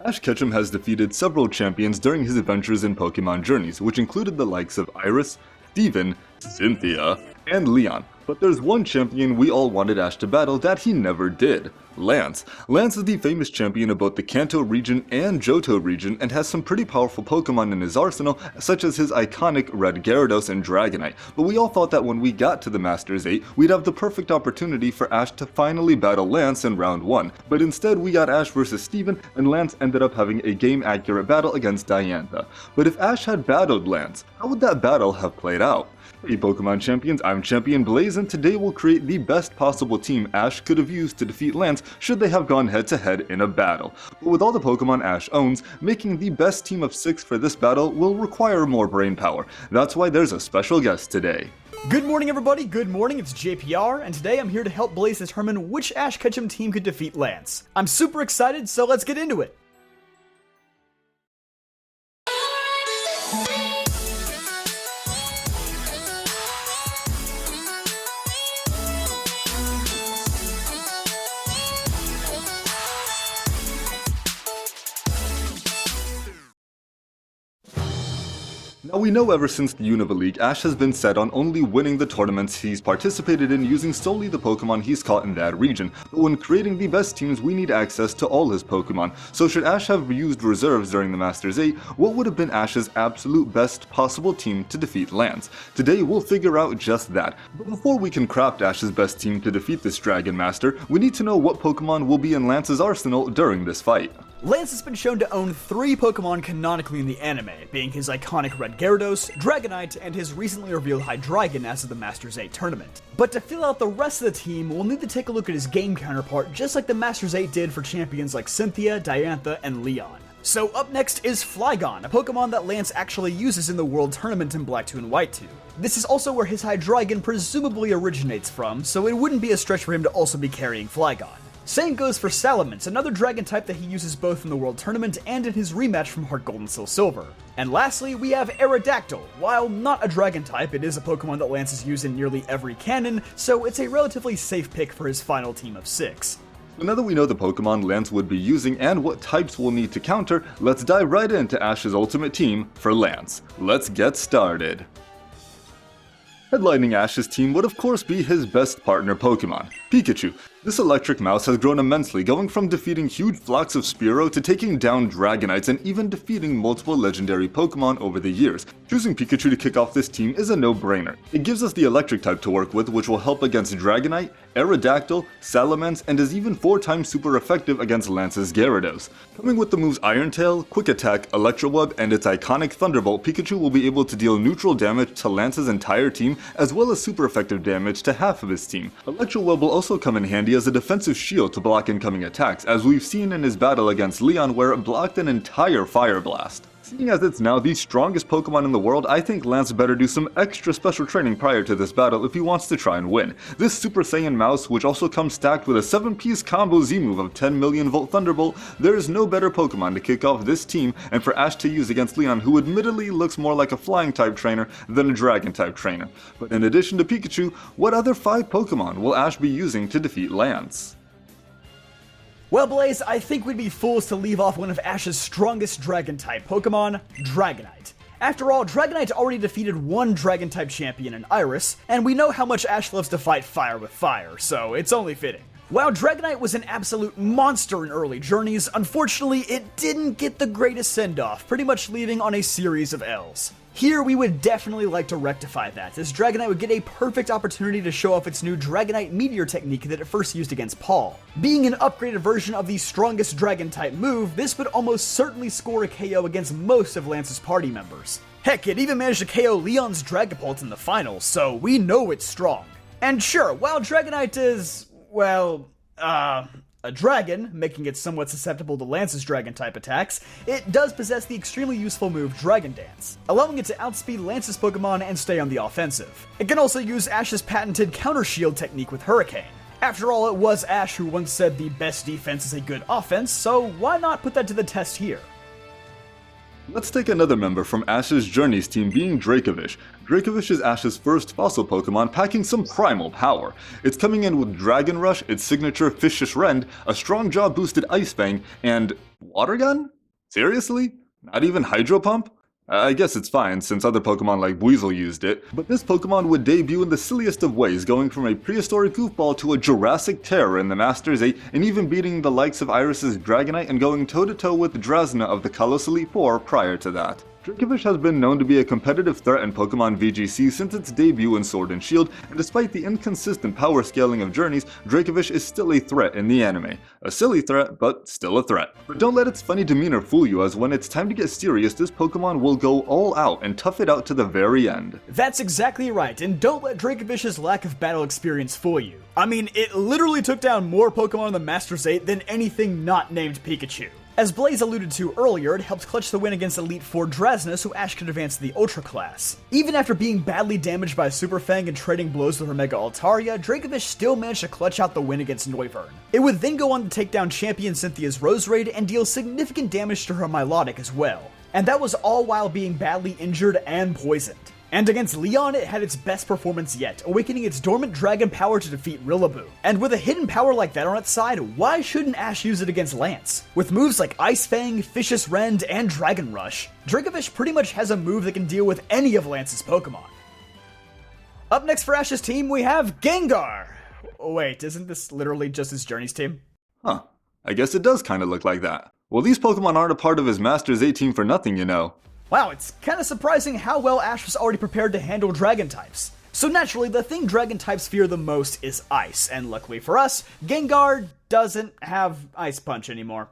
Ash Ketchum has defeated several champions during his adventures in Pokemon Journeys, which included the likes of Iris, Steven, Cynthia, and Leon. But there's one champion we all wanted Ash to battle that he never did. Lance. Lance is the famous champion of both the Kanto region and Johto region and has some pretty powerful Pokemon in his arsenal, such as his iconic Red Gyarados and Dragonite. But we all thought that when we got to the Masters 8, we'd have the perfect opportunity for Ash to finally battle Lance in round 1. But instead we got Ash versus Steven, and Lance ended up having a game-accurate battle against Diantha. But if Ash had battled Lance, how would that battle have played out? Hey Pokemon Champions, I'm Champion Blaze, and today we'll create the best possible team Ash could have used to defeat Lance should they have gone head-to-head in a battle. But with all the Pokemon Ash owns, making the best team of 6 for this battle will require more brain power. That's why there's a special guest today. Good morning everybody, good morning, it's JPR, and today I'm here to help Blaze determine which Ash Ketchum team could defeat Lance. I'm super excited, so let's get into it! Now we know ever since the Unova League, Ash has been set on only winning the tournaments he's participated in using solely the Pokemon he's caught in that region, but when creating the best teams we need access to all his Pokemon, so should Ash have used reserves during the Masters 8, what would have been Ash's absolute best possible team to defeat Lance? Today we'll figure out just that, but before we can craft Ash's best team to defeat this Dragon Master, we need to know what Pokemon will be in Lance's arsenal during this fight. Lance has been shown to own 3 Pokemon canonically in the anime, being his iconic Red Gyarados, Dragonite, and his recently revealed Hydreigon as of the Masters 8 tournament. But to fill out the rest of the team, we'll need to take a look at his game counterpart, just like the Masters 8 did for champions like Cynthia, Diantha, and Leon. So up next is Flygon, a Pokemon that Lance actually uses in the World Tournament in Black 2 and White 2. This is also where his Hydreigon presumably originates from, so it wouldn't be a stretch for him to also be carrying Flygon. Same goes for Salamence, another dragon type that he uses both in the World Tournament and in his rematch from Heart Gold and Soul Silver. And lastly, we have Aerodactyl. While not a dragon type, it is a Pokemon that Lance has used in nearly every canon, so it's a relatively safe pick for his final team of 6. So now that we know the Pokemon Lance would be using and what types we'll need to counter, let's dive right into Ash's ultimate team for Lance. Let's get started. Headlining Ash's team would of course be his best partner Pokemon, Pikachu. This electric mouse has grown immensely, going from defeating huge flocks of Spearow to taking down Dragonites and even defeating multiple legendary Pokemon over the years. Choosing Pikachu to kick off this team is a no-brainer. It gives us the electric type to work with, which will help against Dragonite, Aerodactyl, Salamence, and is even 4 times super effective against Lance's Gyarados. Coming with the moves Iron Tail, Quick Attack, Electro Web, and its iconic Thunderbolt, Pikachu will be able to deal neutral damage to Lance's entire team, as well as super effective damage to half of his team. Electro Web will also come in handy as a defensive shield to block incoming attacks, as we've seen in his battle against Leon where it blocked an entire Fire Blast. Seeing as it's now the strongest Pokemon in the world, I think Lance better do some extra special training prior to this battle if he wants to try and win. This Super Saiyan mouse, which also comes stacked with a 7-piece combo Z-move of 10 million volt Thunderbolt, there is no better Pokemon to kick off this team and for Ash to use against Leon, who admittedly looks more like a flying type trainer than a dragon type trainer. But in addition to Pikachu, what other 5 Pokemon will Ash be using to defeat Lance? Well Blaze, I think we'd be fools to leave off one of Ash's strongest dragon-type Pokemon, Dragonite. After all, Dragonite already defeated one dragon-type champion in Iris, and we know how much Ash loves to fight fire with fire, so it's only fitting. While Dragonite was an absolute monster in early journeys, unfortunately it didn't get the greatest send-off, pretty much leaving on a series of L's. Here we would definitely like to rectify that, as Dragonite would get a perfect opportunity to show off its new Dragonite Meteor technique that it first used against Paul. Being an upgraded version of the strongest dragon-type move, this would almost certainly score a KO against most of Lance's party members. Heck, it even managed to KO Leon's Dragapult in the finals, so we know it's strong. And sure, while Dragonite is, well, a dragon, making it somewhat susceptible to Lance's dragon-type attacks, it does possess the extremely useful move Dragon Dance, allowing it to outspeed Lance's Pokemon and stay on the offensive. It can also use Ash's patented Counter Shield technique with Hurricane. After all, it was Ash who once said the best defense is a good offense, so why not put that to the test here? Let's take another member from Ash's Journeys team being Dracovish. Dracovish is Ash's first fossil Pokemon packing some primal power. It's coming in with Dragon Rush, its signature Vicious Rend, a strong jaw boosted Ice Fang, and Water Gun? Seriously? Not even Hydro Pump? I guess it's fine, since other Pokemon like Weasel used it, but this Pokemon would debut in the silliest of ways, going from a prehistoric goofball to a Jurassic terror in the Masters 8, and even beating the likes of Iris's Dragonite and going toe-to-toe with Drasna of the Kalos Elite Four prior to that. Dracovish has been known to be a competitive threat in Pokemon VGC since its debut in Sword and Shield, and despite the inconsistent power scaling of journeys, Dracovish is still a threat in the anime. A silly threat, but still a threat. But don't let its funny demeanor fool you, as when it's time to get serious, this Pokemon will go all out and tough it out to the very end. That's exactly right, and don't let Dracovish's lack of battle experience fool you. I mean, it literally took down more Pokemon in the Masters 8 than anything not named Pikachu. As Blaze alluded to earlier, it helped clutch the win against Elite Four Drasna so Ash could advance to the Ultra class. Even after being badly damaged by Super Fang and trading blows with her Mega Altaria, Dracovish still managed to clutch out the win against Noivern. It would then go on to take down champion Cynthia's Roserade and deal significant damage to her Milotic as well. And that was all while being badly injured and poisoned. And against Leon, it had its best performance yet, awakening its dormant dragon power to defeat Rillaboom. And with a hidden power like that on its side, why shouldn't Ash use it against Lance? With moves like Ice Fang, Vicious Rend, and Dragon Rush, Dracovish pretty much has a move that can deal with any of Lance's Pokemon. Up next for Ash's team, we have Gengar! Wait, isn't this literally just his Journey's team? Huh. I guess it does kinda look like that. Well, these Pokemon aren't a part of his Masters 8 team for nothing, you know. Wow, it's kinda surprising how well Ash was already prepared to handle Dragon types. So naturally, the thing Dragon types fear the most is Ice, and luckily for us, Gengar doesn't have Ice Punch anymore.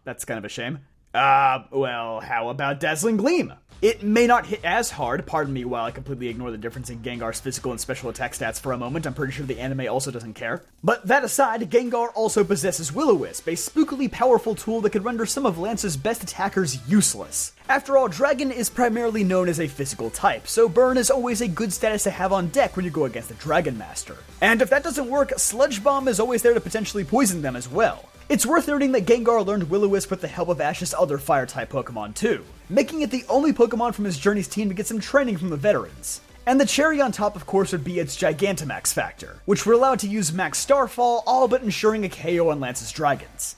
That's kind of a shame. Well, how about Dazzling Gleam? It may not hit as hard, pardon me while I completely ignore the difference in Gengar's physical and special attack stats for a moment, I'm pretty sure the anime also doesn't care. But that aside, Gengar also possesses Will-O-Wisp, a spookily powerful tool that could render some of Lance's best attackers useless. After all, Dragon is primarily known as a physical type, so Burn is always a good status to have on deck when you go against the Dragon Master. And if that doesn't work, Sludge Bomb is always there to potentially poison them as well. It's worth noting that Gengar learned Will-O-Wisp with the help of Ash's other Fire-type Pokemon too, making it the only Pokemon from his Journey's team to get some training from the veterans. And the cherry on top, of course, would be its Gigantamax factor, which would allow it to use Max Starfall, all but ensuring a KO on Lance's Dragons.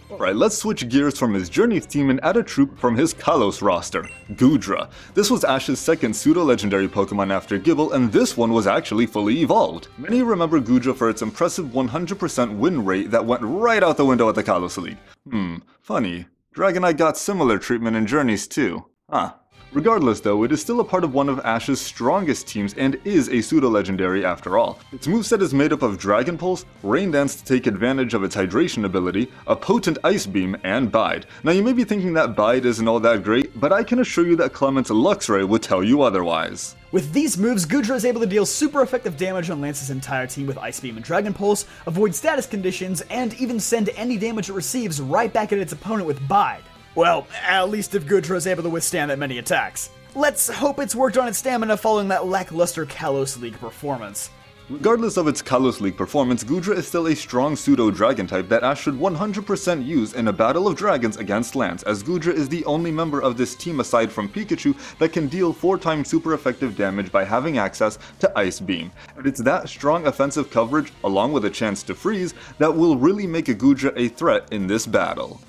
Alright, let's switch gears from his Journey's team and add a troop from his Kalos roster, Goodra. This was Ash's second pseudo-legendary Pokemon after Gible, and this one was actually fully evolved. Many remember Goodra for its impressive 100% win rate that went right out the window at the Kalos League. Funny. Dragonite got similar treatment in Journeys too. Regardless though, it is still a part of one of Ash's strongest teams and is a pseudo-legendary after all. Its moveset is made up of Dragon Pulse, Rain Dance to take advantage of its hydration ability, a potent Ice Beam, and Bide. Now you may be thinking that Bide isn't all that great, but I can assure you that Clement's Luxray would tell you otherwise. With these moves, Goodra is able to deal super effective damage on Lance's entire team with Ice Beam and Dragon Pulse, avoid status conditions, and even send any damage it receives right back at its opponent with Bide. Well, at least if Goodra is able to withstand that many attacks. Let's hope it's worked on its stamina following that lackluster Kalos League performance. Regardless of its Kalos League performance, Goodra is still a strong pseudo-dragon type that Ash should 100% use in a battle of dragons against Lance, as Goodra is the only member of this team aside from Pikachu that can deal 4 times super effective damage by having access to Ice Beam. And it's that strong offensive coverage, along with a chance to freeze, that will really make a Goodra a threat in this battle.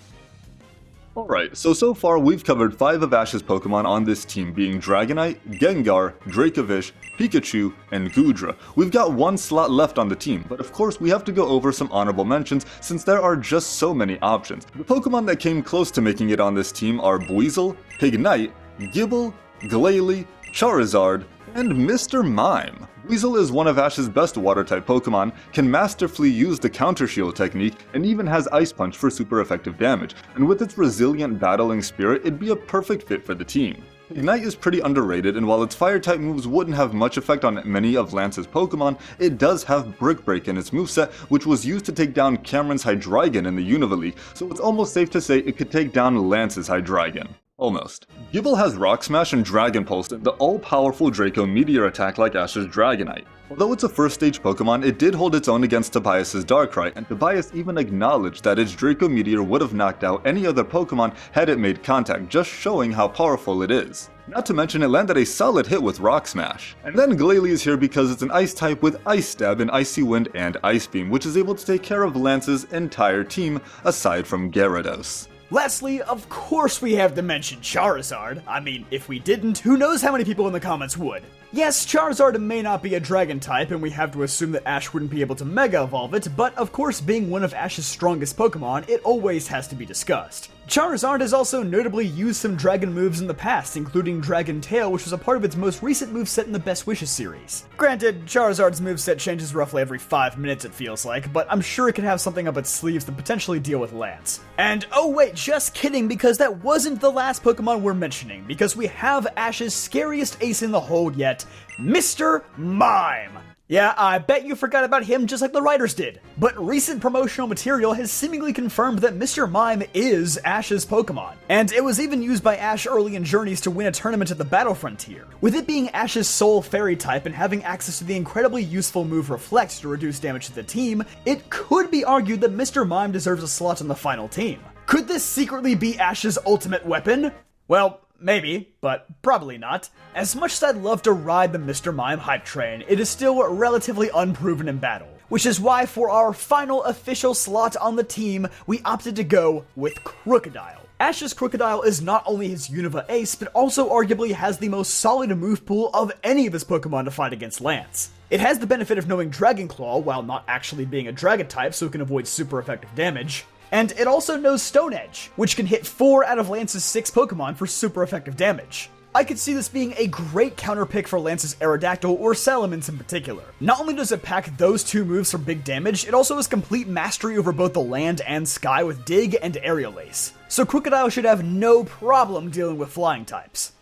Alright, so far we've covered 5 of Ash's Pokemon on this team, being Dragonite, Gengar, Dracovish, Pikachu, and Goodra. We've got 1 slot left on the team, but of course we have to go over some honorable mentions since there are just so many options. The Pokemon that came close to making it on this team are Buizel, Pignite, Gible, Glalie, Charizard, and Mr. Mime. Weasel is one of Ash's best water-type Pokemon, can masterfully use the Counter Shield technique, and even has Ice Punch for super effective damage, and with its resilient battling spirit, it'd be a perfect fit for the team. Ignite is pretty underrated, and while its Fire-type moves wouldn't have much effect on many of Lance's Pokemon, it does have Brick Break in its moveset, which was used to take down Cameron's Hydreigon in the Unova League, so it's almost safe to say it could take down Lance's Hydreigon. Almost. Gible has Rock Smash and Dragon Pulse, and the all-powerful Draco Meteor attack like Ash's Dragonite. Although it's a first-stage Pokemon, it did hold its own against Tobias' Darkrai, and Tobias even acknowledged that its Draco Meteor would have knocked out any other Pokemon had it made contact, just showing how powerful it is. Not to mention it landed a solid hit with Rock Smash. And then Glalie is here because it's an Ice type with Ice Stab and Icy Wind and Ice Beam, which is able to take care of Lance's entire team aside from Gyarados. Lastly, of course we have to mention Charizard. I mean, if we didn't, who knows how many people in the comments would. Yes, Charizard may not be a Dragon type, and we have to assume that Ash wouldn't be able to Mega Evolve it, but of course being one of Ash's strongest Pokemon, it always has to be discussed. Charizard has also notably used some Dragon moves in the past, including Dragon Tail, which was a part of its most recent moveset in the Best Wishes series. Granted, Charizard's moveset changes roughly every 5 minutes it feels like, but I'm sure it could have something up its sleeves to potentially deal with Lance. And oh wait, just kidding, because that wasn't the last Pokemon we're mentioning, because we have Ash's scariest ace in the hole yet, Mr. Mime! Yeah, I bet you forgot about him just like the writers did. But recent promotional material has seemingly confirmed that Mr. Mime is Ash's Pokemon. And it was even used by Ash early in Journeys to win a tournament at the Battle Frontier. With it being Ash's sole Fairy type and having access to the incredibly useful move Reflect to reduce damage to the team, it could be argued that Mr. Mime deserves a slot on the final team. Could this secretly be Ash's ultimate weapon? Well, maybe, but probably not. As much as I'd love to ride the Mr. Mime hype train, it is still relatively unproven in battle. Which is why for our final official slot on the team, we opted to go with Krookodile. Ash's Krookodile is not only his Unova ace, but also arguably has the most solid move pool of any of his Pokemon to fight against Lance. It has the benefit of knowing Dragon Claw while not actually being a Dragon type, so it can avoid super effective damage. And it also knows Stone Edge, which can hit 4 out of Lance's 6 Pokemon for super effective damage. I could see this being a great counter pick for Lance's Aerodactyl or Salamence in particular. Not only does it pack those 2 moves for big damage, it also has complete mastery over both the land and sky with Dig and Aerial Ace. So Krookodile should have no problem dealing with flying types.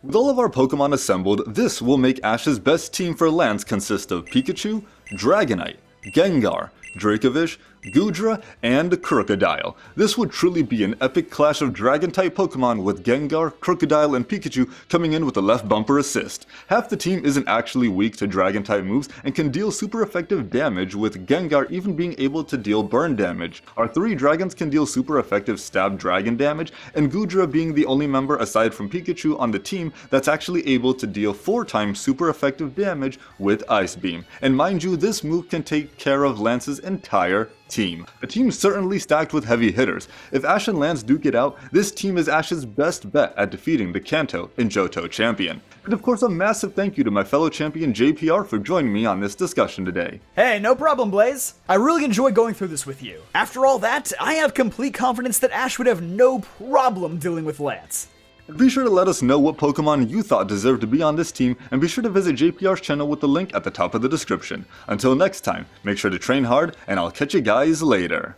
With all of our Pokemon assembled, this will make Ash's best team for Lance consist of Pikachu, Dragonite, Gengar, Dracovish, Goodra, and Krookodile. This would truly be an epic clash of Dragon-type Pokemon with Gengar, Krookodile, and Pikachu coming in with a left bumper assist. Half the team isn't actually weak to Dragon-type moves and can deal super effective damage, with Gengar even being able to deal burn damage. Our 3 dragons can deal super effective stab dragon damage, and Goodra being the only member aside from Pikachu on the team that's actually able to deal 4 times super effective damage with Ice Beam. And mind you, this move can take care of Lance's entire team. A team certainly stacked with heavy hitters. If Ash and Lance duke it out, this team is Ash's best bet at defeating the Kanto and Johto champion. And of course, a massive thank you to my fellow champion JPR for joining me on this discussion today. Hey, no problem, Blaze. I really enjoyed going through this with you. After all that, I have complete confidence that Ash would have no problem dealing with Lance. And be sure to let us know what Pokemon you thought deserved to be on this team, and be sure to visit JPR's channel with the link at the top of the description. Until next time, make sure to train hard, and I'll catch you guys later.